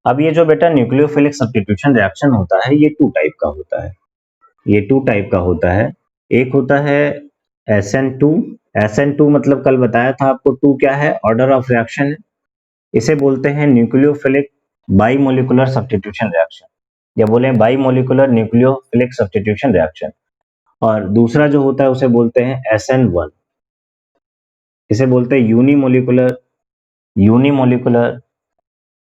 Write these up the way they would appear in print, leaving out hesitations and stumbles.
अब ये जो बेटा न्यूक्लियोफिलिक सब्स्टिट्यूशन रिएक्शन होता है ये टू टाइप का होता है। ये टू टाइप का होता है। एक होता है SN2। SN2 मतलब कल बताया था आपको, टू क्या है, ऑर्डर ऑफ रिएक्शन है। इसे बोलते हैं न्यूक्लियोफिलिक बाइमोलिकुलर सब्स्टिट्यूशन रिएक्शन, या बोले बाइमोलिकुलर न्यूक्लियोफिलिक सब्स्टिट्यूशन रिएक्शन। और दूसरा जो होता है उसे बोलते हैं SN1। इसे बोलते हैं यूनिमोलिकुलर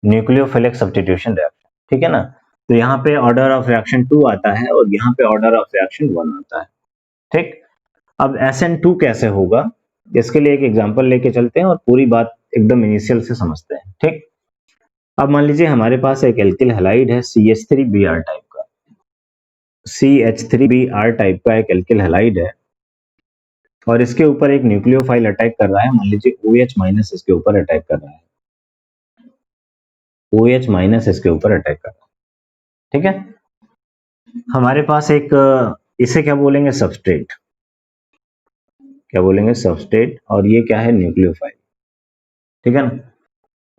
न्यूक्लियोफिलिक सब्स्टिट्यूशन रिएक्शन। ठीक है ना। तो यहाँ पे ऑर्डर ऑफ रिएक्शन 2 आता है और यहाँ पे ऑर्डर ऑफ रिएक्शन 1 आता है। ठीक। अब SN2 कैसे होगा, इसके लिए एक एग्जांपल लेके चलते हैं और पूरी बात एकदम इनिशियल से समझते हैं। ठीक। अब मान लीजिए हमारे पास एक एल्किल हैलाइड है CH3Br टाइप का। CH3Br टाइप का एक एल्किल हैलाइड है और इसके ऊपर एक न्यूक्लियोफाइल अटैक कर रहा है। मान लीजिए OH- इसके ऊपर अटैक कर रहा है। OH- इसके ऊपर अटैक कर रहा है। ठीक है। हमारे पास एक इसे क्या बोलेंगे, सबस्ट्रेट। क्या बोलेंगे, सबस्ट्रेट। और ये क्या है, न्यूक्लियोफाइल। ठीक है ना।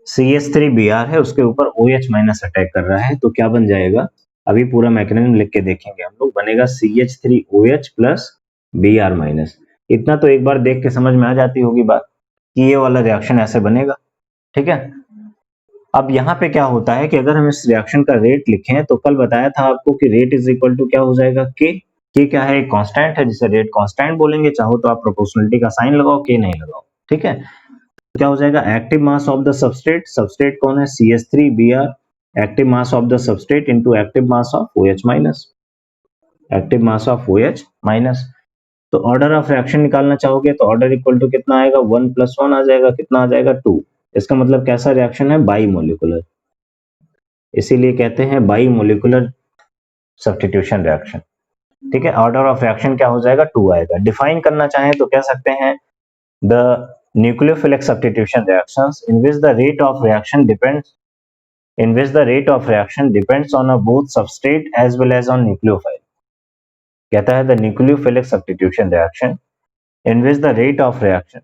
CH3Br है, उसके ऊपर OH- अटैक कर रहा है, तो क्या बन जाएगा, अभी पूरा मैकेनिज्म लिख के देखेंगे हम लोग। बनेगा CH3OH प्लस Br-। इतना तो एक बार देख के समझ में आ जाती होगी बात कि ये वाला रिएक्शन ऐसे बनेगा। ठीक है। अब यहाँ पे क्या होता है कि अगर हम इस रिएक्शन का रेट लिखें तो कल बताया था आपको कि रेट इज इक्वल टू क्या हो जाएगा, के क्या है, एक कांस्टेंट है जिसे रेट कांस्टेंट बोलेंगे। चाहो तो आप प्रोपोर्शनलिटी का साइन लगाओ, के नहीं लगाओ। ठीक है। तो क्या हो जाएगा, active mass of the substrate. Substrate कौन है, CH3Br। Active mass of the substrate into active mass of OH-। Active mass of OH-। तो ऑर्डर ऑफ रिएक्शन निकालना चाहोगे तो ऑर्डर इक्वल टू कितना आएगा, 1 + 1 आ जाएगा। कितना आ जाएगा, 2। इसका मतलब कैसा रिएक्शन है, बाई मोलिकुलर। इसीलिए कहते हैं बाई मोलिकुलर सब्स्टिट्यूशन रिएक्शन। ठीक है। ऑर्डर ऑफ रिएक्शन क्या हो जाएगा, 2 आएगा। डिफाइन करना चाहें तो कह सकते हैं the nucleophilic substitution reactions in which the rate of reaction depends on a both substrate as well as on nucleophile। कहता है the nucleophilic substitution reaction in which the rate of reaction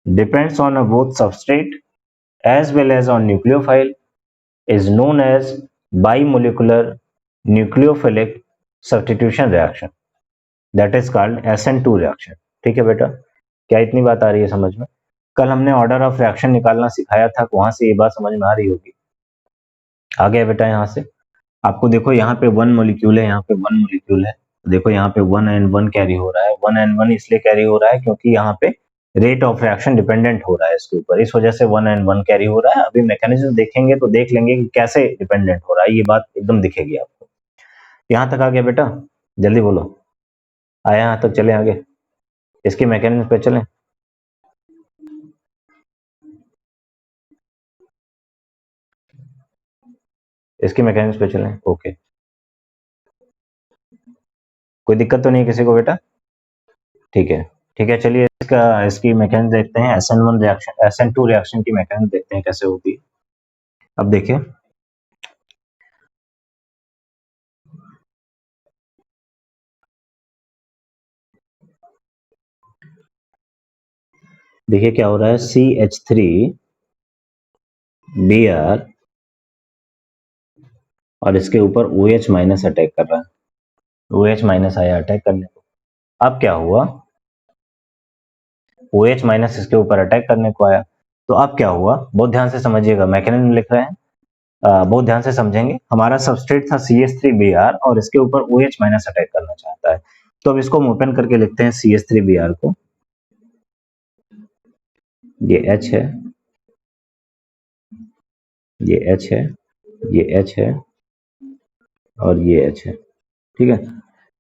depends on a both substrate as well as on nucleophile is known as bimolecular nucleophilic substitution reaction, that is called SN2 reaction। ठीक है बेटा, क्या इतनी बात आ रही है समझ में। कल हमने ऑर्डर ऑफ रिएक्शन निकालना सिखाया था, वहां से ये बात समझ में आ रही होगी। आ गया बेटा। यहाँ से आपको देखो, यहाँ पे 1 मॉलिक्यूल है, यहाँ पे 1 मॉलिक्यूल है। देखो यहाँ पे 1n1 कैरी हो रहा है। 1n1 इसलिए कैरी हो रहा है क्योंकि यहाँ पे रेट ऑफ रिएक्शन डिपेंडेंट हो रहा है इसके ऊपर, इस वजह से 1n1 कैरी हो रहा है। अभी मैकेनिज्म देखेंगे तो देख लेंगे कि कैसे डिपेंडेंट हो रहा है, ये बात एकदम दिखेगी आपको। यहाँ तक आ गया बेटा, जल्दी बोलो। आया यहाँ तक, चले आगे, इसकी मैकेनिज्म पे चलें। इसकी मैकेनिज्म पे चलें, ओके। कोई दिक्कत तो नहीं किसी को बेटा, ठीक है। ठीक है, चलिए इसकी मैकेनिज्म देखते हैं। SN1 रिएक्शन, SN2 रिएक्शन की मैकेनिज्म देखते हैं कैसे होती है। अब देखिए, देखिए क्या हो रहा है, CH3Br और इसके ऊपर OH- अटैक कर रहा है। OH- आया अटैक करने को। अब क्या हुआ, OH- इसके ऊपर अटैक करने को आया। तो अब क्या हुआ, बहुत ध्यान से समझिएगा, मैकेनिज्म लिख रहे हैं, बहुत ध्यान से समझेंगे। हमारा सबस्ट्रेट था CH3Br और इसके ऊपर OH- अटैक करना चाहता है। तो अब इसको हम ओपन करके लिखते हैं CH3Br को। ये H है, ये H है, ये H है और ये H है। ठीक है।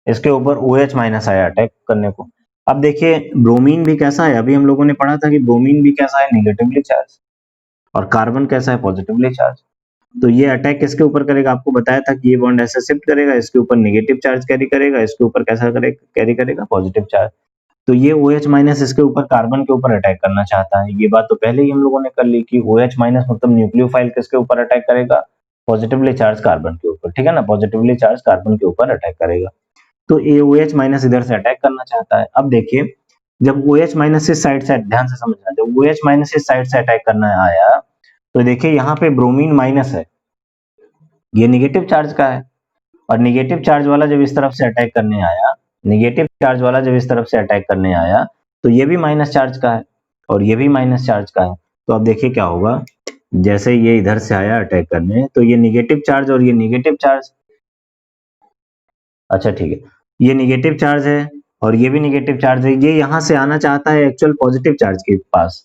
इसके ऊपर OH- आया अटैक करने को। अब देखिए ब्रोमीन भी कैसा है, अभी हम लोगों ने पढ़ा था कि ब्रोमीन भी कैसा है, निगेटिवली चार्ज, और कार्बन कैसा है, पॉजिटिवली चार्ज। तो ये अटैक किसके ऊपर करेगा, आपको बताया था कि ये बॉन्ड ऐसे शिफ्ट करेगा, इसके ऊपर नेगेटिव चार्ज कैरी करेगा, इसके ऊपर कैसा कैरी करेगा, पॉजिटिव चार्ज। तो ये OH- इसके ऊपर कार्बन के ऊपर अटैक करना चाहता है। ये बात तो पहले ही हम लोगों ने कर ली कि OH- मतलब न्यूक्लियोफाइल किसके ऊपर अटैक करेगा, पॉजिटिवली चार्ज कार्बन के ऊपर। ठीक है ना, पॉजिटिवली चार्ज कार्बन के ऊपर अटैक करेगा। तो ये OH- इधर से अटैक करना चाहता है। अब देखिए, जब OH- इस साइड से, ध्यान से समझना, जब OH- इस साइड से अटैक करना आया तो देखिए यहाँ पे ब्रोमीन माइनस है, ये निगेटिव चार्ज का है, और निगेटिव चार्ज वाला जब इस तरफ से अटैक करने आया, निगेटिव चार्ज वाला जब इस तरफ से अटैक करने आया तो ये भी माइनस चार्ज का है और ये भी माइनस चार्ज का है। तो अब देखिए क्या होगा, जैसे ये इधर से आया अटैक करने, तो ये निगेटिव चार्ज और ये निगेटिव चार्ज, अच्छा ठीक है, ये निगेटिव चार्ज है और ये भी निगेटिव चार्ज है, ये यहां से आना चाहता है एक्चुअल पॉजिटिव चार्ज के पास,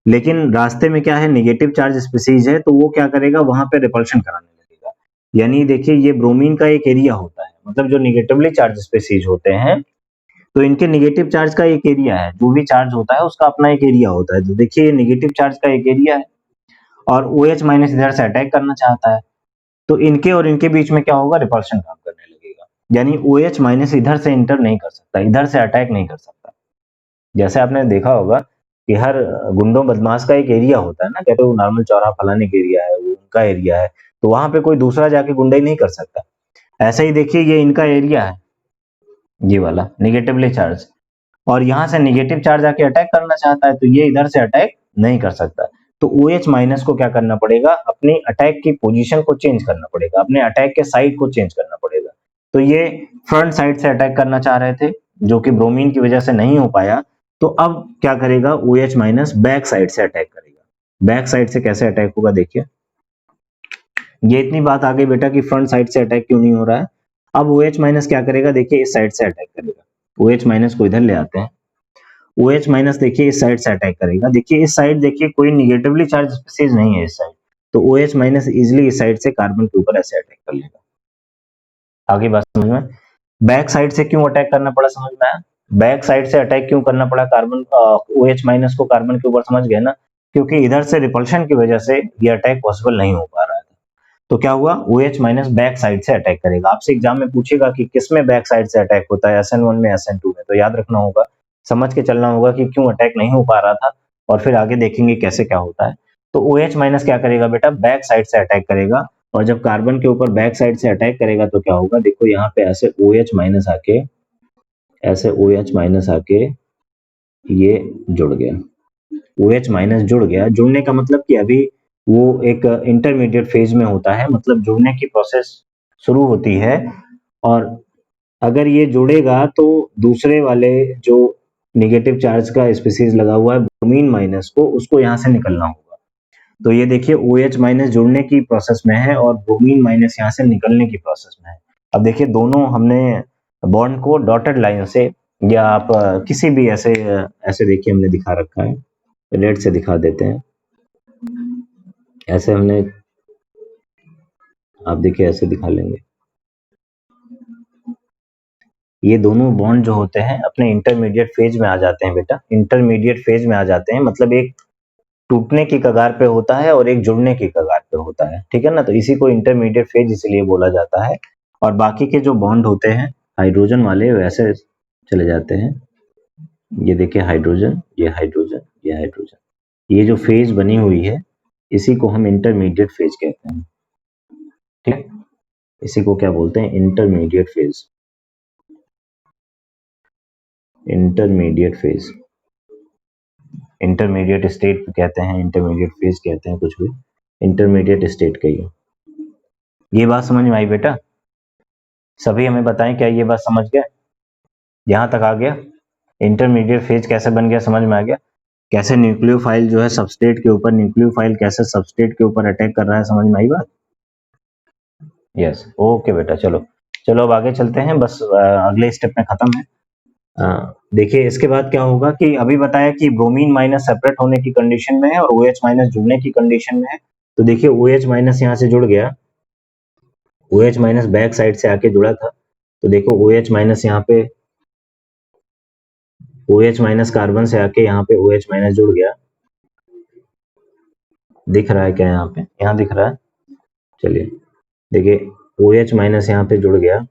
लेकिन रास्ते में क्या है, निगेटिव चार्ज स्पीसीज है, तो वो क्या करेगा, वहां पे रिपल्शन कराने लगेगा। यानी देखिए ये ब्रोमीन का एक एरिया होता है, मतलब जो निगेटिवली चार्ज स्पीसीज होते हैं तो इनके निगेटिव चार्ज का एक एरिया है, जो भी चार्ज होता है उसका अपना एक एरिया होता है। तो देखिए ये निगेटिव चार्ज का एक एरिया है और OH माइनस इधर से अटैक करना चाहता है, तो इनके और इनके बीच में क्या होगा, रिपल्शन काम करने लगेगा। यानी OH माइनस इधर से इंटर नहीं कर सकता, इधर से अटैक नहीं कर सकता। जैसे आपने देखा होगा कि हर गुंडों बदमाश का एक एरिया होता है ना, कहते वो नॉर्मल चौराहा फलाने का एरिया है, वो उनका एरिया है, तो वहां पे कोई दूसरा जाके गुंडाई नहीं कर सकता। ऐसे ही देखिए ये इनका एरिया है, ये वाला निगेटिवली चार्ज, और यहाँ से निगेटिव चार्ज आके अटैक करना चाहता है, तो ये इधर से अटैक नहीं कर सकता। तो OH माइनस को क्या करना पड़ेगा, अपनी अटैक की पोजीशन को चेंज करना पड़ेगा, अपने अटैक के साइड को चेंज करना पड़ेगा। तो ये फ्रंट साइड से अटैक करना चाह रहे थे, जो कि ब्रोमीन की वजह से नहीं हो पाया, तो अब क्या करेगा, OH माइनस बैक साइड से अटैक करेगा। बैक साइड से कैसे अटैक होगा देखिए, ये इतनी बात आ गई बेटा कि फ्रंट साइड से अटैक क्यों नहीं हो रहा है। अब OH माइनस क्या करेगा, देखिए इस साइड से अटैक करेगा। OH माइनस को इधर ले आते हैं, OH माइनस देखिए इस साइड से अटैक करेगा। देखिए इस साइड देखिए कोई निगेटिवली चार्ज स्पीसीज नहीं है इस साइड, तो OH माइनस इजिली इस साइड से कार्बन के ऊपर ऐसे अटैक कर लेगा। आगे बात समझ में, बैक साइड से क्यों अटैक करना पड़ा, समझ में आया। बैक साइड से अटैक क्यों करना पड़ा कार्बन OH माइनस को कार्बन के ऊपर, समझ गए ना, क्योंकि इधर से रिपल्शन की वजह से ये अटैक पॉसिबल नहीं हो पा रहा था। तो क्या हुआ, OH माइनस बैक साइड से अटैक करेगा। आपसे एग्जाम में पूछेगा कि किस में बैक साइड से अटैक होता है, SN1 में, SN2 में, तो याद रखना होगा, समझ के चलना होगा कि क्यों अटैक नहीं हो पा रहा था, और फिर आगे देखेंगे कैसे क्या होता है। तो OH माइनस क्या करेगा बेटा, बैक साइड से अटैक करेगा, और जब कार्बन के ऊपर बैक साइड से अटैक करेगा तो क्या होगा, देखो यहाँ पे ऐसे OH माइनस आके, ऐसे OH माइनस आके ये जुड़ गया, OH माइनस जुड़ गया। जुड़ने का मतलब कि अभी वो एक इंटरमीडिएट फेज में होता है, मतलब जुड़ने की प्रोसेस शुरू होती है, और अगर ये जुड़ेगा तो दूसरे वाले जो नेगेटिव चार्ज का स्पीसीज लगा हुआ है ब्रोमीन माइनस को, उसको यहाँ से निकलना होगा। तो ये देखिए OH माइनस जुड़ने की प्रोसेस में है और ब्रोमीन माइनस यहाँ से निकलने की प्रोसेस में है। अब देखिए दोनों हमने बॉन्ड को डॉटेड लाइन से, या आप किसी भी ऐसे ऐसे देखिए हमने दिखा रखा है, रेड से दिखा देते हैं, ऐसे हमने, आप देखिए ऐसे दिखा लेंगे, ये दोनों बॉन्ड जो होते हैं अपने इंटरमीडिएट फेज में आ जाते हैं बेटा, इंटरमीडिएट फेज में आ जाते हैं, मतलब एक टूटने की कगार पे होता है और एक जुड़ने की कगार पे होता है, ठीक है ना। तो इसी को इंटरमीडिएट फेज इसलिए बोला जाता है। और बाकी के जो बॉन्ड होते हैं हाइड्रोजन वाले, वैसे चले जाते हैं, ये देखिए हाइड्रोजन, ये हाइड्रोजन, ये हाइड्रोजन, ये जो फेज बनी हुई है इसी को हम इंटरमीडिएट फेज कहते हैं, ठीक है। इसी को क्या बोलते हैं, intermediate phase, intermediate phase, intermediate state कहते हैं, इंटरमीडिएट फेज कहते हैं, कुछ भी इंटरमीडिएट स्टेट कहिए। ये बात समझ में आई बेटा, सभी हमें बताएं क्या ये बात समझ गया, यहां तक आ गया। इंटरमीडिएट फेज कैसे बन गया, समझ में आ गया। कैसे न्यूक्लियोफाइल जो है सबस्ट्रेट के ऊपर, न्यूक्लियोफाइल कैसे सबस्ट्रेट के ऊपर अटैक कर रहा है, समझ में आई बात। यस, ओके बेटा, चलो चलो अब आगे चलते हैं, बस अगले स्टेप में खत्म है। देखिए इसके बाद क्या होगा कि अभी बताया कि ब्रोमीन माइनस सेपरेट होने की कंडीशन में है और OH माइनस जुड़ने की कंडीशन में है। तो देखिए OH माइनस यहाँ से जुड़ गया, OH माइनस बैक साइड से आके जुड़ा था, तो देखो OH माइनस यहाँ पे, OH माइनस कार्बन से आके यहाँ पे OH माइनस जुड़ गया, दिख रहा है क्या यहाँ पे, यहाँ दिख रहा है, चलिए देखिए OH माइनस यहाँ पे जुड़ गया,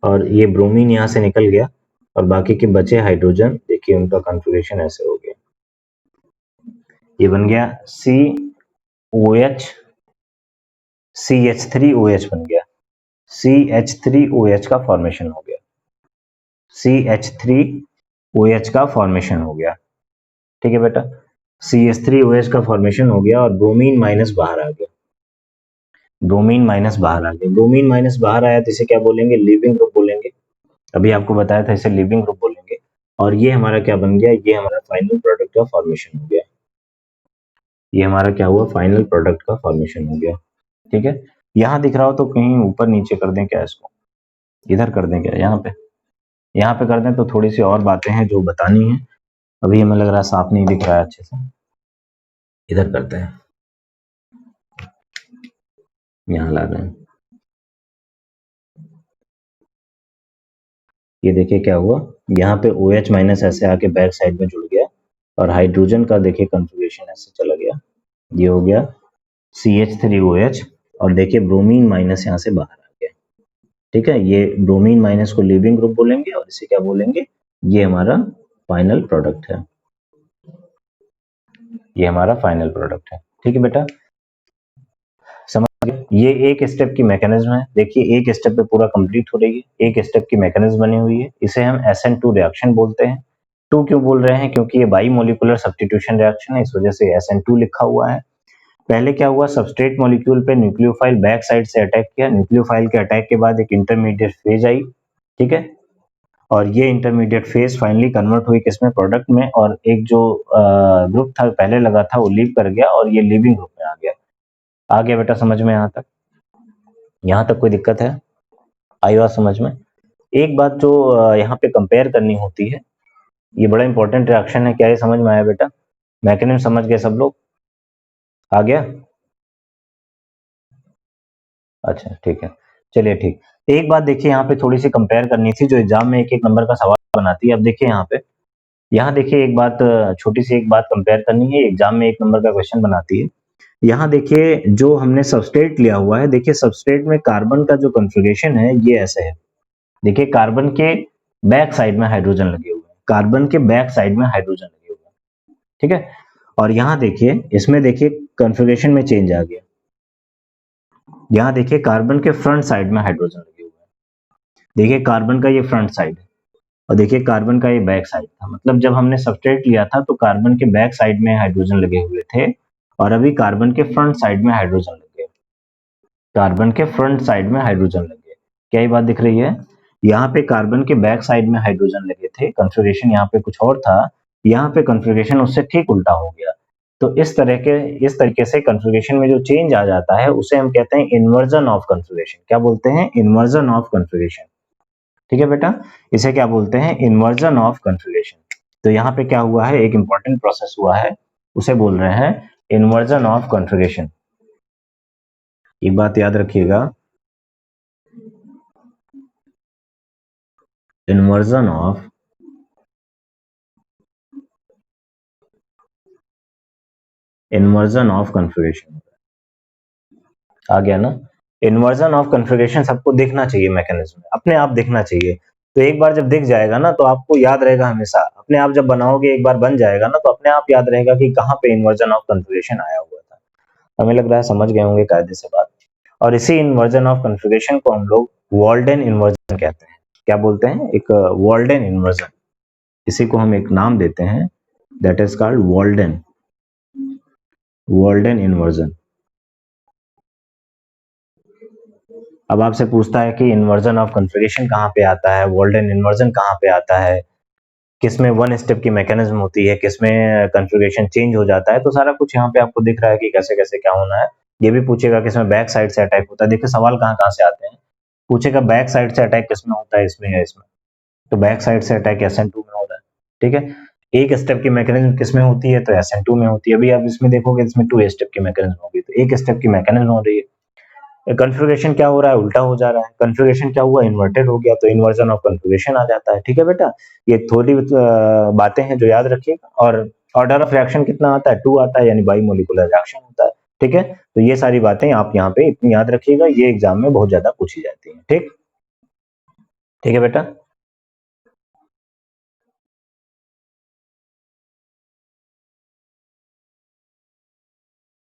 और ये ब्रोमीन यहाँ से निकल गया, और बाकी के बचे हाइड्रोजन देखिए उनका कॉन्फ़िगरेशन ऐसे हो गया, ये बन गया COH, CH3OH बन गया, CH3OH का फॉर्मेशन हो गया, CH3OH का फॉर्मेशन हो गया, ठीक है बेटा। CH3OH का फॉर्मेशन हो गया और ब्रोमीन माइनस बाहर आ गया, ब्रोमीन माइनस बाहर आ गया। ब्रोमीन माइनस बाहर आया तो इसे क्या बोलेंगे, लीविंग ग्रुप बोलेंगे। अभी आपको बताया था इसे लीविंग ग्रुप बोलेंगे। और ये हमारा क्या बन गया, ये हमारा फाइनल प्रोडक्ट का फॉर्मेशन हो गया। ये हमारा क्या हुआ, फाइनल प्रोडक्ट का फॉर्मेशन हो गया। ठीक है, यहाँ दिख रहा हो तो कहीं ऊपर नीचे कर दें क्या, इसको इधर कर दें क्या, यहाँ पे कर दें तो थोड़ी सी और बातें हैं जो बतानी है। अभी हमें लग रहा है साफ नहीं दिख रहा है अच्छे से, इधर करते हैं, यहाँ ला रहे हैं। ये देखिए क्या हुआ, यहाँ पे OH माइनस ऐसे आके बैक साइड में जुड़ गया और हाइड्रोजन का देखिए कंफिग्रेशन ऐसे चला गया, ये हो गया CH3OH। और देखिए ब्रोमीन माइनस यहाँ से बाहर आ गया। ठीक है, ये ब्रोमीन माइनस को लीविंग ग्रुप बोलेंगे और इसे क्या बोलेंगे, ये हमारा फाइनल प्रोडक्ट है, ये हमारा फाइनल प्रोडक्ट है। ठीक है बेटा, समझ गए? ये एक स्टेप की मैकेनिज्म है। देखिए एक स्टेप पे पूरा कंप्लीट हो रही है, एक स्टेप की मैकेनिज्म बनी हुई है। इसे हम SN2 रिएक्शन बोलते हैं। 2 क्यों बोल रहे हैं, क्योंकि ये बाई मोलिकुलर सब्स्टिट्यूशन रिएक्शन है, इस वजह से SN2 लिखा हुआ है। पहले क्या हुआ, सबस्ट्रेट मॉलिक्यूल पे न्यूक्लियोफाइल बैक साइड से अटैक किया, न्यूक्लियोफाइल के अटैक के बाद एक इंटरमीडिएट फेज आई। ठीक है, और ये इंटरमीडिएट फेज फाइनली कन्वर्ट हुई किसमें, प्रोडक्ट में। और एक जो ग्रुप था पहले लगा था वो लीव कर गया और ये लीविंग ग्रुप में आ गया। आ गया बेटा समझ में, यहाँ तक कोई दिक्कत है, आई बात समझ में? एक बात जो यहाँ पे कंपेयर करनी होती है, ये बड़ा इंपॉर्टेंट रिएक्शन है, क्या ये समझ में आया बेटा? मैकेनिज्म समझ गए सब लोग, आ गया? अच्छा ठीक है, चलिए ठीक। एक बात देखिए यहाँ पे थोड़ी सी कंपेयर करनी थी, जो एग्जाम में एक एक नंबर का सवाल बनाती है। अब देखिए यहाँ पे, यहाँ देखिए एक बात, छोटी सी एक बात कंपेयर करनी है, एग्जाम में एक नंबर का क्वेश्चन बनाती है। यहाँ देखिए जो हमने सबस्ट्रेट लिया हुआ है, देखिए सबस्ट्रेट में कार्बन का जो कॉन्फ़िगरेशन है ये ऐसे है। देखिए कार्बन के बैक साइड में हाइड्रोजन लगे हुए हैं, कार्बन के बैक साइड में हाइड्रोजन लगे हुए हैं। ठीक है, और यहाँ देखिए, इसमें देखिए कॉन्फ़िगरेशन में चेंज आ गया। यहाँ देखिए कार्बन के फ्रंट साइड में हाइड्रोजन लगे हुए हैं। देखिए कार्बन का ये फ्रंट साइड है और देखिए कार्बन का ये बैक साइड था। मतलब जब हमने सबस्ट्रेट लिया था तो कार्बन के बैक साइड में हाइड्रोजन लगे हुए थे और अभी कार्बन के फ्रंट साइड में हाइड्रोजन लगे, कार्बन के फ्रंट साइड में हाइड्रोजन लगे। क्या ये बात दिख रही है? यहाँ पे कार्बन के बैक साइड में हाइड्रोजन लगे थे, कॉन्फ़िगरेशन यहाँ पे कुछ और था, यहाँ पे कॉन्फ़िगरेशन उससे ठीक उल्टा हो गया। तो इस तरीके से कॉन्फ़िगरेशन में जो चेंज आ जाता है उसे हम कहते हैं इन्वर्जन ऑफ कॉन्फ़िगरेशन। क्या बोलते हैं? Inversion of configuration. ठीक है बेटा, इसे क्या बोलते हैं? Inversion of configuration. तो यहाँ पे क्या हुआ है, एक इंपॉर्टेंट प्रोसेस हुआ है, उसे बोल रहे हैं इन्वर्जन ऑफ कॉन्फ़िगरेशन। एक बात याद रखिएगा, इन्वर्जन ऑफ कॉन्फ़िगरेशन। आ गया ना? इन्वर्जन ऑफ कॉन्फ़िगरेशन सबको देखना चाहिए, मैकेनिज्म अपने आप देखना चाहिए। तो एक बार जब दिख जाएगा ना तो आपको याद रहेगा हमेशा, अपने आप जब बनाओगे एक बार बन जाएगा ना तो अपने आप याद रहेगा कि कहाँ पे इन्वर्जन ऑफ कॉन्फ़िगरेशन आया हुआ था। हमें लग रहा है समझ गए होंगे कायदे से बात। और इसी इन्वर्जन ऑफ कॉन्फ़िगरेशन को हम लोग वॉल्डेन इन्वर्जन कहते हैं। क्या बोलते हैं? एक वॉल्डेन इन्वर्जन, इसी को हम एक नाम देते हैं, दैट इज कॉल्ड वॉल्डेन इन्वर्जन। अब आपसे पूछता है कि इन्वर्जन ऑफ कॉन्फ़िगरेशन कहाँ पे आता है, वॉल्डेन इन्वर्जन कहाँ पे आता है, किसमें वन स्टेप की मैकेनिज्म होती है, किसमें कॉन्फ़िगरेशन चेंज हो जाता है। तो सारा कुछ यहाँ पे आपको दिख रहा है कि कैसे कैसे क्या होना है। ये भी पूछेगा कि इसमें बैक साइड से अटैक होता है। देखिए सवाल कहाँ कहाँ से आते हैं, पूछेगा बैक साइड से अटैक किसमें होता है, इसमें या इसमें। तो बैक साइड से अटैक SN2 में हो रहा है। ठीक है, एक स्टेप की मैकेनिज्म किसमें होती है, तो SN2 में होती है। अभी आप इसमें देखोगे इसमें 2 स्टेप की मैकेनिज्म होगी, तो एक स्टेप की मैकेनिज्म हो रही है। कॉन्फ़िगरेशन क्या हो रहा है, उल्टा हो जा रहा है। कॉन्फ़िगरेशन क्या हुआ, इन्वर्टेड हो गया, तो इन्वर्जन ऑफ कॉन्फ़िगरेशन आ जाता है। ठीक है बेटा, ये थोड़ी बातें हैं जो याद रखिएगा। और ऑर्डर ऑफ रिएक्शन कितना आता है, 2 आता है, यानी बाई मोलिकुलर रिएक्शन होता है। ठीक है, तो ये सारी बातें आप यहाँ पे इतनी याद रखिएगा, ये एग्जाम में बहुत ज्यादा पूछी जाती है। ठीक, ठीक है बेटा।